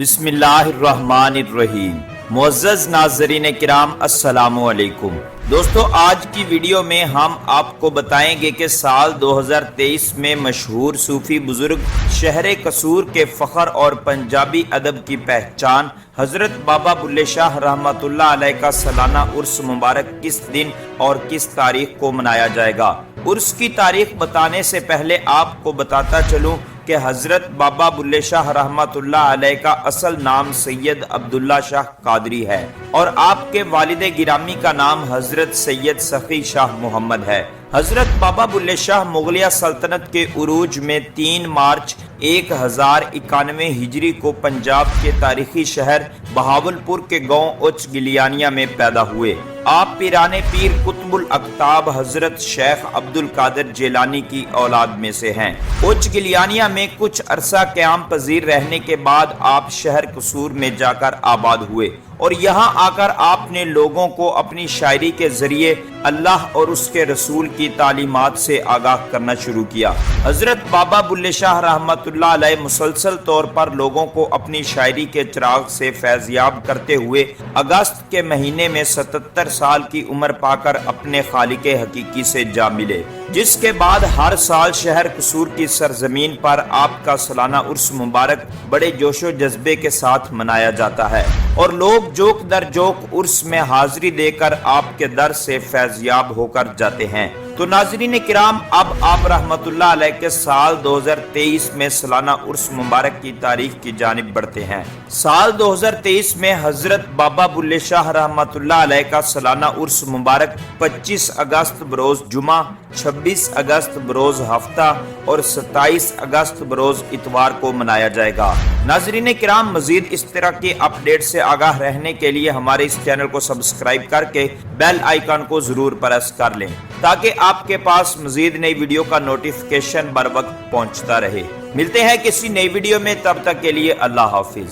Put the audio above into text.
بسم اللہ الرحمن الرحیم۔ معزز ناظرین کرام السلام علیکم۔ دوستو، آج کی ویڈیو میں ہم آپ کو بتائیں گے کہ سال 2023 میں مشہور صوفی بزرگ شہر قصور کے فخر اور پنجابی ادب کی پہچان حضرت بابا بلے شاہ رحمۃ اللہ علیہ کا سالانہ عرس مبارک کس دن اور کس تاریخ کو منایا جائے گا۔ عرس کی تاریخ بتانے سے پہلے آپ کو بتاتا چلوں کہ حضرت بابا بلے شاہ رحمۃ اللہ علیہ کا اصل نام سید عبداللہ شاہ قادری ہے اور آپ کے والد گرامی کا نام حضرت سید سخی شاہ محمد ہے۔ حضرت بابا بلے شاہ مغلیہ سلطنت کے عروج میں 3 مارچ 1091 ہجری کو پنجاب کے تاریخی شہر بہاولپور کے گاؤں اچ گلیانیہ میں پیدا ہوئے۔ آپ پیران پیر قطب الاقطاب حضرت شیخ عبد القادر جیلانی کی اولاد میں سے ہیں۔ اچ گلیانیہ میں کچھ عرصہ قیام پذیر رہنے کے بعد آپ شہر قصور میں جا کر آباد ہوئے اور یہاں آ کر آپ نے لوگوں کو اپنی شاعری کے ذریعے اللہ اور اس کے رسول کی تعلیمات سے آگاہ کرنا شروع کیا۔ حضرت بابا بلے شاہ رحمۃ اللہ علیہ مسلسل طور پر لوگوں کو اپنی شاعری کے چراغ سے فیضیاب کرتے ہوئے اگست کے مہینے میں 77 سال کی عمر پا کر اپنے خالق حقیقی سے جا ملے، جس کے بعد ہر سال شہر قصور کی سرزمین پر آپ کا سالانہ عرس مبارک بڑے جوش و جذبے کے ساتھ منایا جاتا ہے اور لوگ جوک در جوک عرس میں حاضری دے کر آپ کے در سے فیضیاب ہو کر جاتے ہیں۔ تو ناظرین کرام، اب آپ رحمت اللہ علیہ کے سال 2023 میں سالانہ عرس مبارک کی تاریخ کی جانب بڑھتے ہیں۔ سال 2023 میں حضرت بابا بلے شاہ رحمت اللہ علیہ کا سالانہ عرس مبارک 25 اگست بروز جمعہ، 26 اگست بروز ہفتہ اور 27 اگست بروز اتوار کو منایا جائے گا۔ ناظرین کرام، مزید اس طرح کے اپ ڈیٹ سے آگاہ رہنے کے لیے ہمارے اس چینل کو سبسکرائب کر کے بیل آئیکن کو ضرور پریس کر لیں تاکہ آپ کے پاس مزید نئی ویڈیو کا نوٹیفیکیشن بر وقت پہنچتا رہے۔ ملتے ہیں کسی نئی ویڈیو میں، تب تک کے لیے اللہ حافظ۔